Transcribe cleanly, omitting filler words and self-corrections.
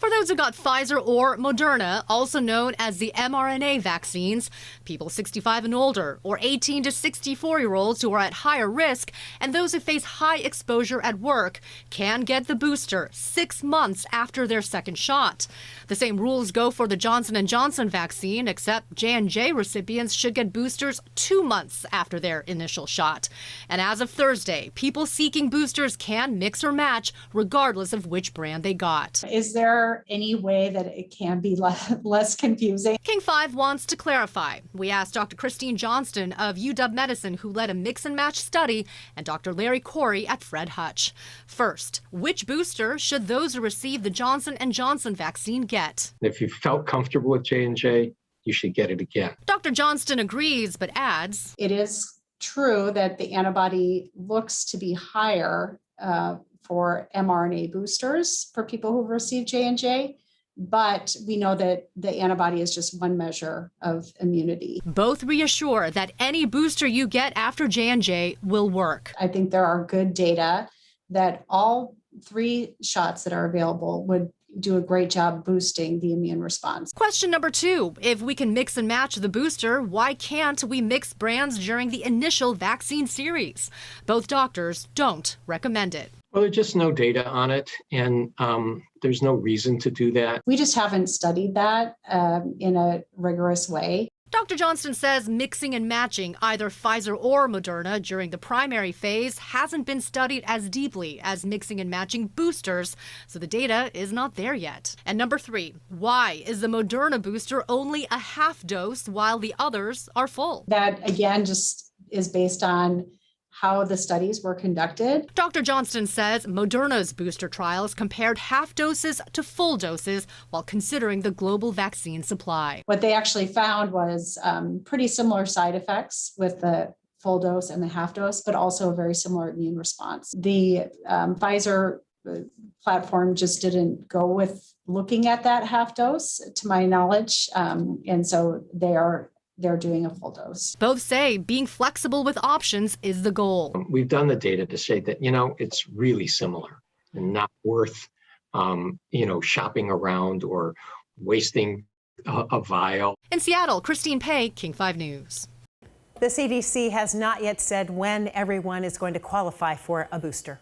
For those who got Pfizer or Moderna, also known as the mRNA vaccines, people 65 and older, or 18 to 64-year-olds who are at higher risk, and those who face high exposure at work can get the booster 6 months after their second shot. The same rules go for the Johnson & Johnson vaccine, except J&J recipients should get boosters 2 months after their initial shot. And as of Thursday, people seeking boosters can mix or match regardless of which brand they got. Is there any way that it can be less confusing? King 5 wants to clarify. We asked Dr. Christine Johnston of UW Medicine, who led a mix and match study, and Dr. Larry Corey at Fred Hutch. First, which booster should those who receive the Johnson & Johnson vaccine get? If you felt comfortable with J&J, you should get it again. Dr. Johnston agrees, but adds, it is true that the antibody looks to be higher for mRNA boosters for people who've received J&J, but we know that the antibody is just one measure of immunity. Both reassure that any booster you get after J&J will work. I think there are good data that all 3 shots that are available would do a great job boosting the immune response. Question number 2, if we can mix and match the booster, why can't we mix brands during the initial vaccine series? Both doctors don't recommend it. Well, there's just no data on it, and there's no reason to do that. We just haven't studied that in a rigorous way. Dr. Johnston says mixing and matching either Pfizer or Moderna during the primary phase hasn't been studied as deeply as mixing and matching boosters, so the data is not there yet. And number 3, why is the Moderna booster only a half dose while the others are full? That, again, just is based on how the studies were conducted. Dr. Johnston says Moderna's booster trials compared half doses to full doses while considering the global vaccine supply. What they actually found was pretty similar side effects with the full dose and the half dose, but also a very similar immune response. The Pfizer platform just didn't go with looking at that half dose, to my knowledge, and so they're doing a full dose. Both say being flexible with options is the goal. We've done the data to say that, it's really similar and not worth, shopping around or wasting a vial. In Seattle, Christine Pei, King 5 News. The CDC has not yet said when everyone is going to qualify for a booster.